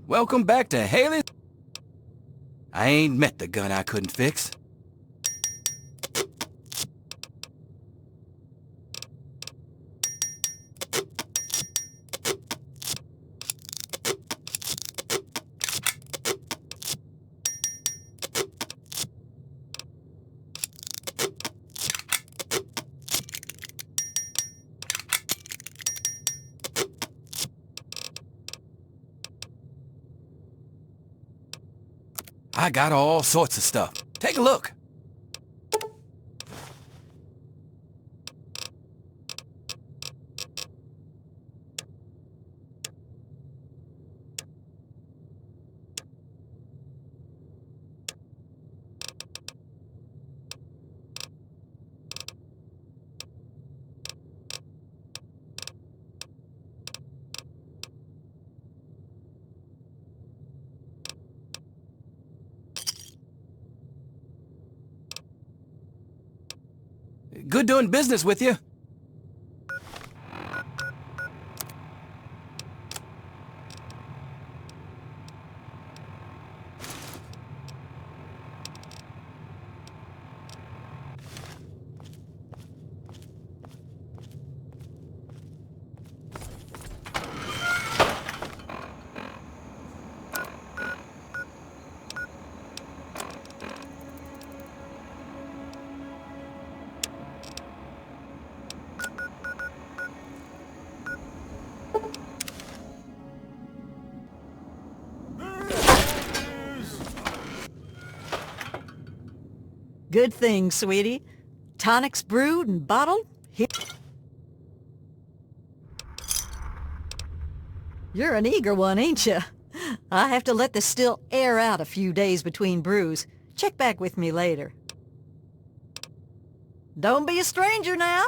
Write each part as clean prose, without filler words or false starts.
Welcome back to Haley. I ain't met the gun I couldn't fix. I got all sorts of stuff. Take a look. Good doing business with you. Good thing, sweetie. Tonics brewed and bottled. Here. You're an eager one, ain't you? I have to let the still air out a few days between brews. Check back with me later. Don't be a stranger now.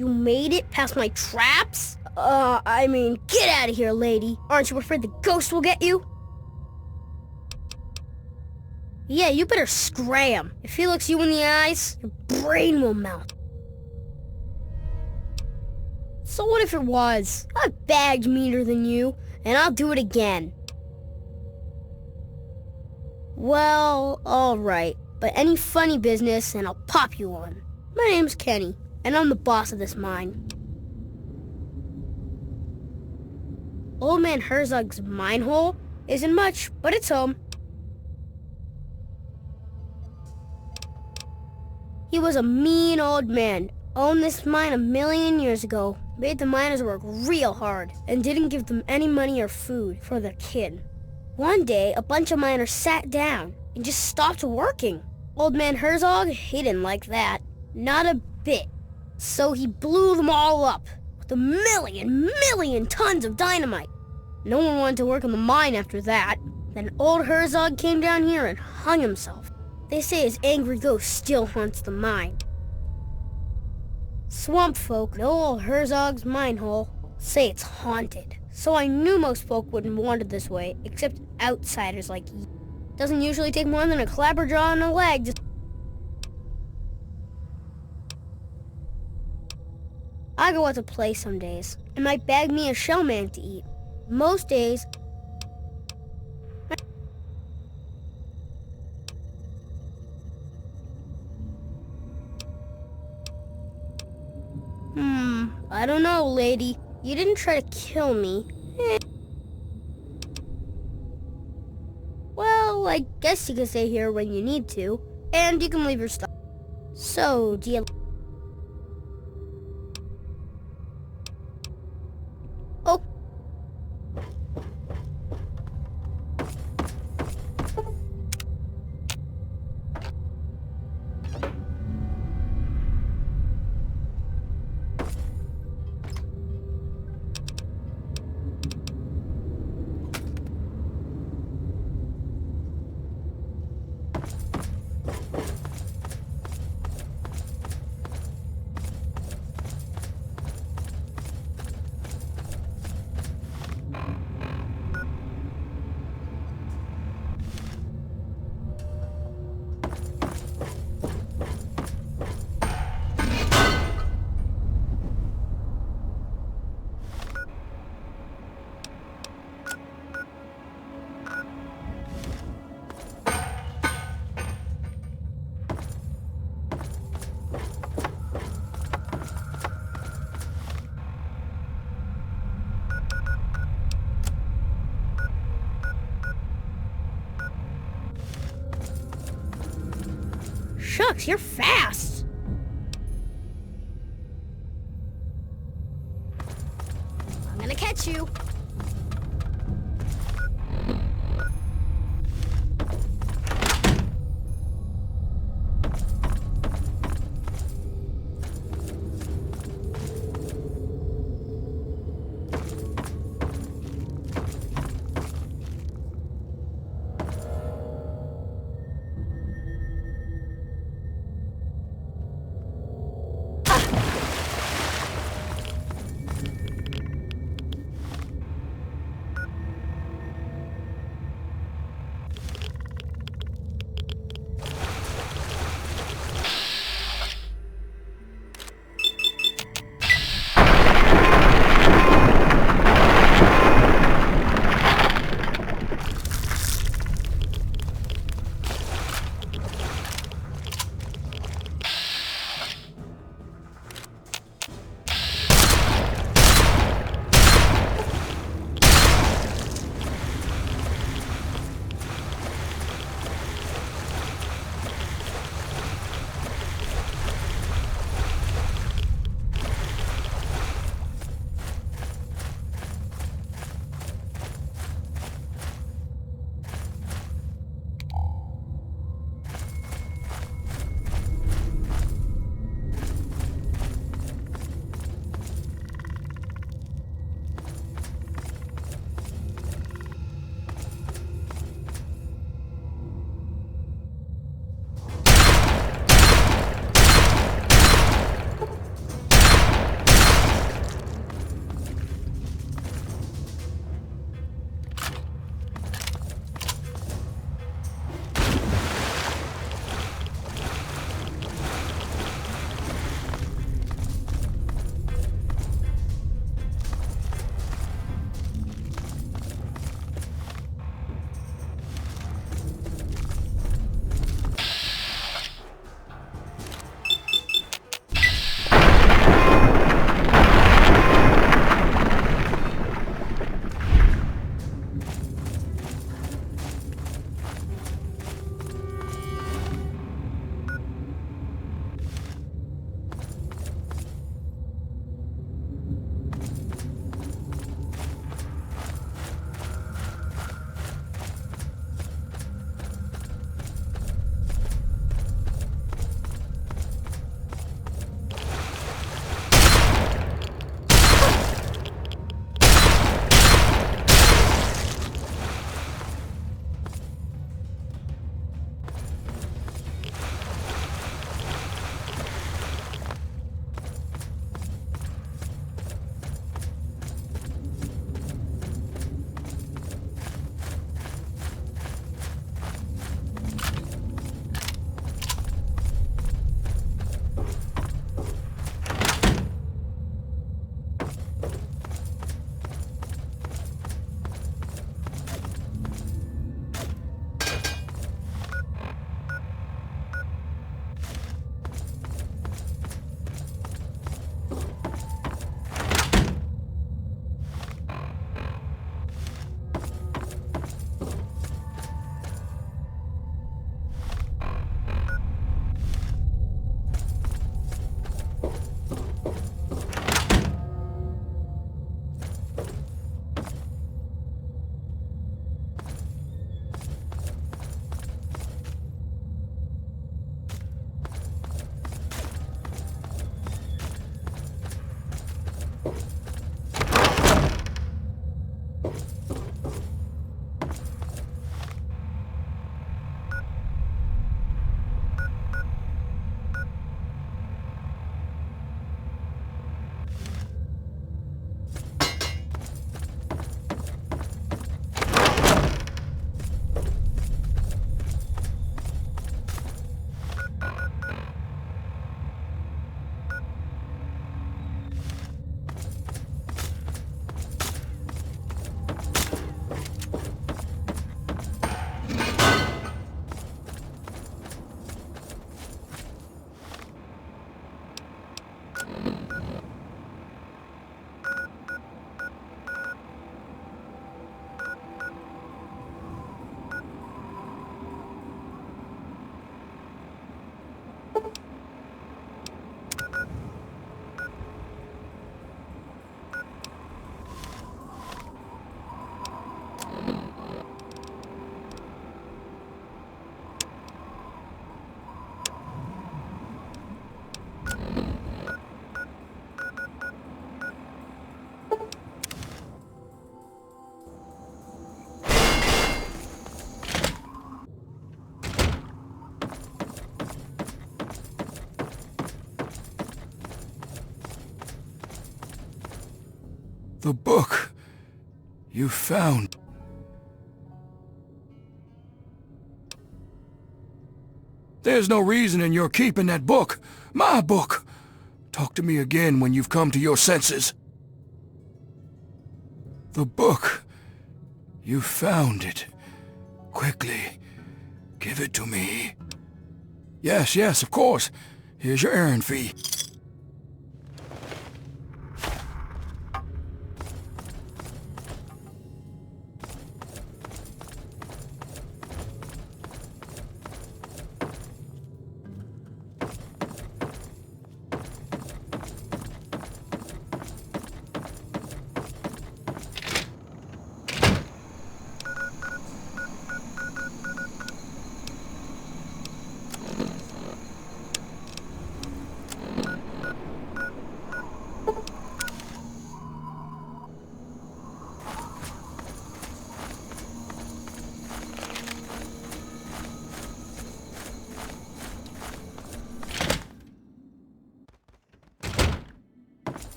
You made it past my traps? I mean, get out of here, lady. Aren't you afraid the ghost will get you? Yeah, you better scram. If he looks you in the eyes, your brain will melt. So what if it was? I bagged meaner than you, and I'll do it again. Well, alright. But any funny business, and I'll pop you one. My name's Kenny, and I'm the boss of this mine. Old Man Herzog's mine hole isn't much, but it's home. He was a mean old man, owned this mine 1,000,000 years ago, made the miners work real hard, and didn't give them any money or food for their kid. One day, a bunch of miners sat down and just stopped working. Old Man Herzog, he didn't like that. Not a bit. So he blew them all up with 1,000,000 tons of dynamite. No one wanted to work in the mine after that. Then old Herzog came down here and hung himself. They say his angry ghost still haunts the mine. Swamp folk know old Herzog's mine hole, say it's haunted. So I knew most folk wouldn't want it this way, except outsiders like you. Doesn't usually take more than a clapperjaw and a leg to... I go out to play some days, and might bag me a shellman to eat. Most days, I don't know, lady. You didn't try to kill me. Well, I guess you can stay here when you need to, and you can leave your stuff. So, do you... Oh. Shucks, you're fast. I'm gonna catch you. The book you found. There's no reason in your keeping that book. My book. Talk to me again when you've come to your senses. The book. You found it. Quickly. Give it to me. Yes, of course. Here's your errand fee.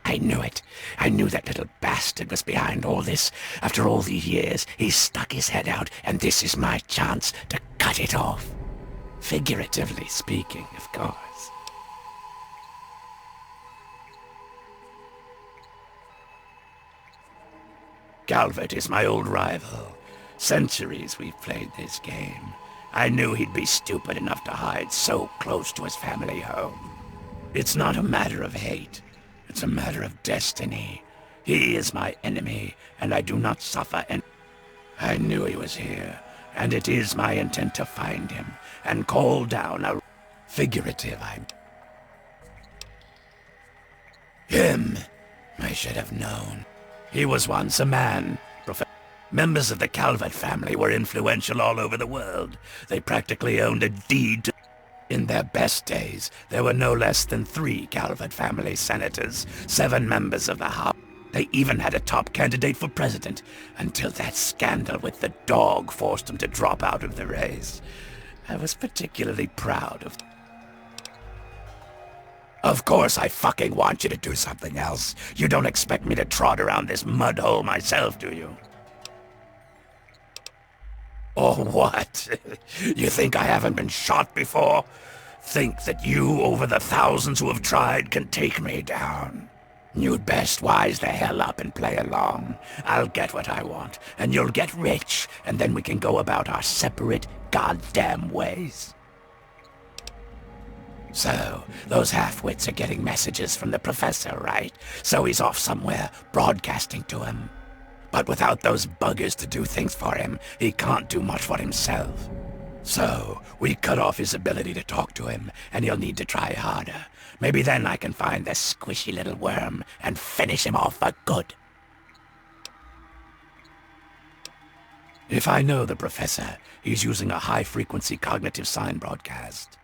I knew it. I knew that little bastard was behind all this. After all these years, he's stuck his head out, and this is my chance to cut it off. Figuratively speaking, of course. Calvert is my old rival. Centuries we've played this game. I knew he'd be stupid enough to hide so close to his family home. It's not a matter of hate. It's a matter of destiny. He is my enemy, and I do not suffer and I knew he was here, and it is my intent to find him and call down a figurative Him! I should have known. He was once a man. Members of the Calvert family were influential all over the world. They practically owned a deed to... In their best days, there were no less than 3 Calvert family senators, 7 members of the House. They even had a top candidate for president, until that scandal with the dog forced them to drop out of the race. I was particularly proud of... Of course I fucking want you to do something else. You don't expect me to trot around this mud hole myself, do you? Or what? You think I haven't been shot before? Think that you, over the thousands who have tried, can take me down? You'd best wise the hell up and play along. I'll get what I want, and you'll get rich, and then we can go about our separate goddamn ways. So, those half-wits are getting messages from the professor, right? So he's off somewhere, broadcasting to him. But without those buggers to do things for him, he can't do much for himself. So, we cut off his ability to talk to him, and he'll need to try harder. Maybe then I can find the squishy little worm and finish him off for good. If I know the professor, he's using a high-frequency cognitive sign broadcast.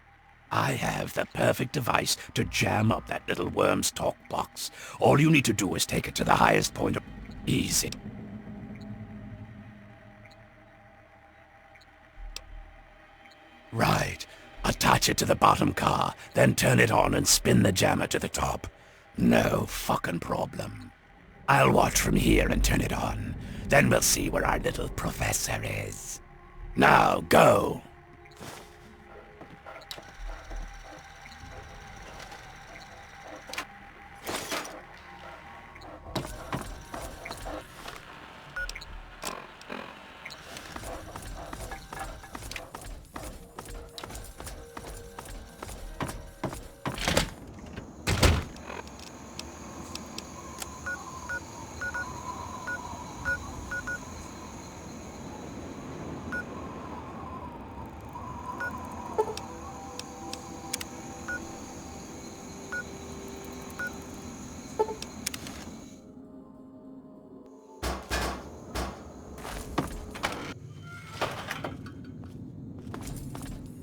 I have the perfect device to jam up that little worm's talk box. All you need to do is take it to the highest point of... Easy. Right. Attach it to the bottom car, then turn it on and spin the jammer to the top. No fucking problem. I'll watch from here and turn it on. Then we'll see where our little professor is. Now, go!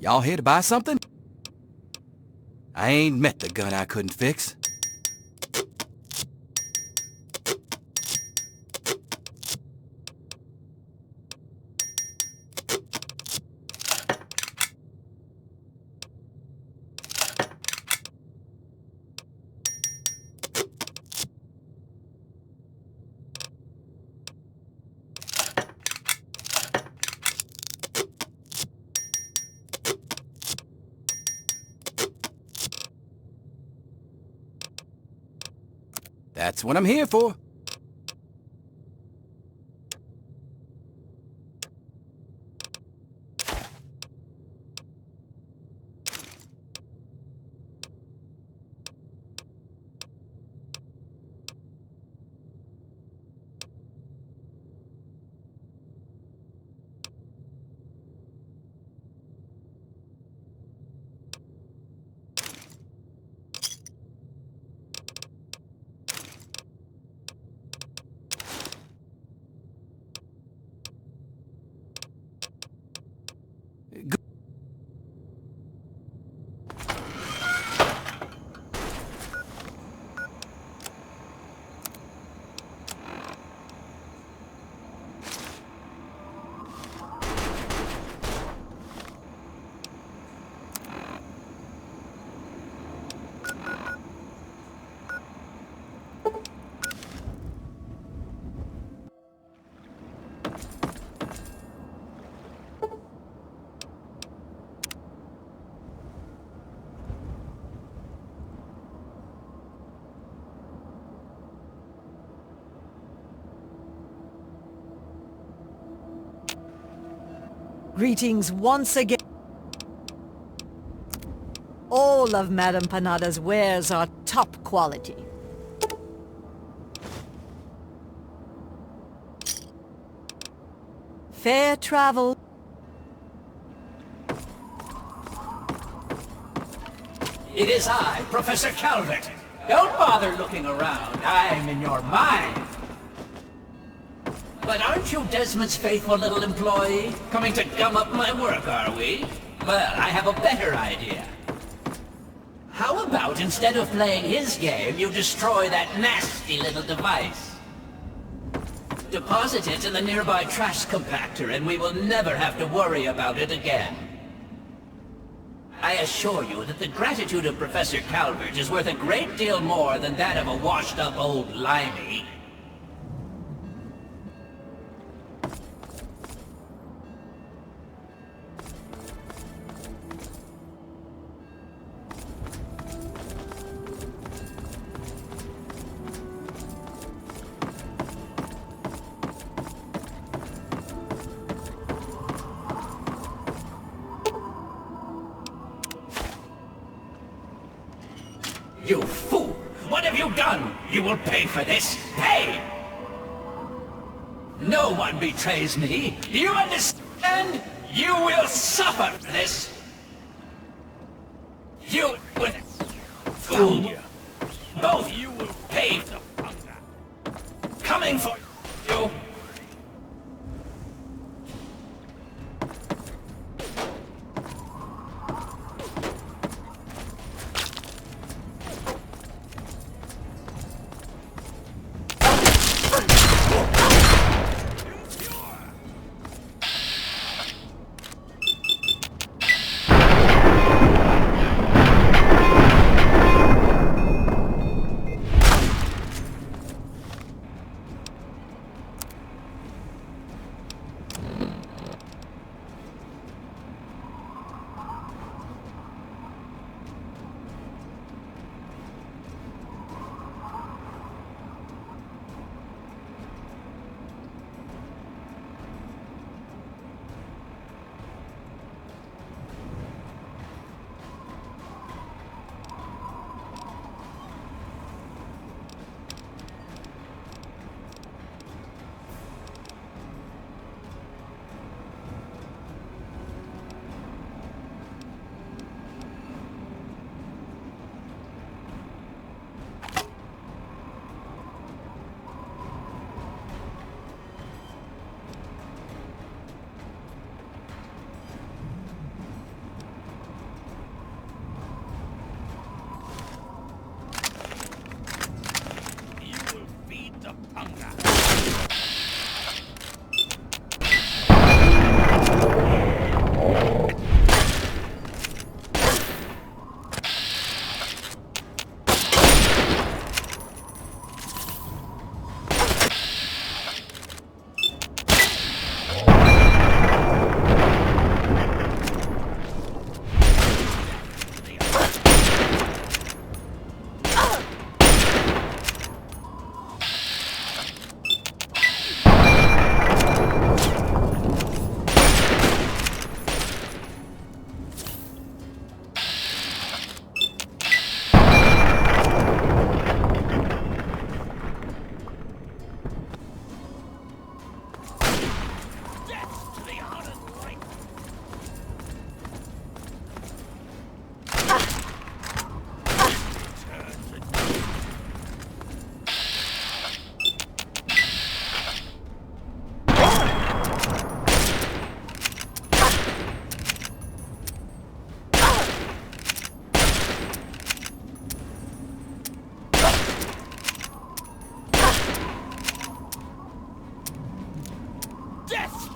Y'all here to buy something? I ain't met the gun I couldn't fix. That's what I'm here for. Greetings once again. All of Madame Panada's wares are top quality. Fair travel. It is I, Professor Calvert. Don't bother looking around. I'm in your mind. But aren't you Desmond's faithful little employee? Coming to gum up my work, are we? Well, I have a better idea. How about instead of playing his game, you destroy that nasty little device? Deposit it in the nearby trash compactor and we will never have to worry about it again. I assure you that the gratitude of Professor Calvert is worth a great deal more than that of a washed-up old limey. You fool! What have you done? You will pay for this! Pay! No one betrays me! Do you understand? You will suffer for this! You will... Fool you! Both you will pay the hunger! Coming for you!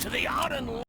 to the iron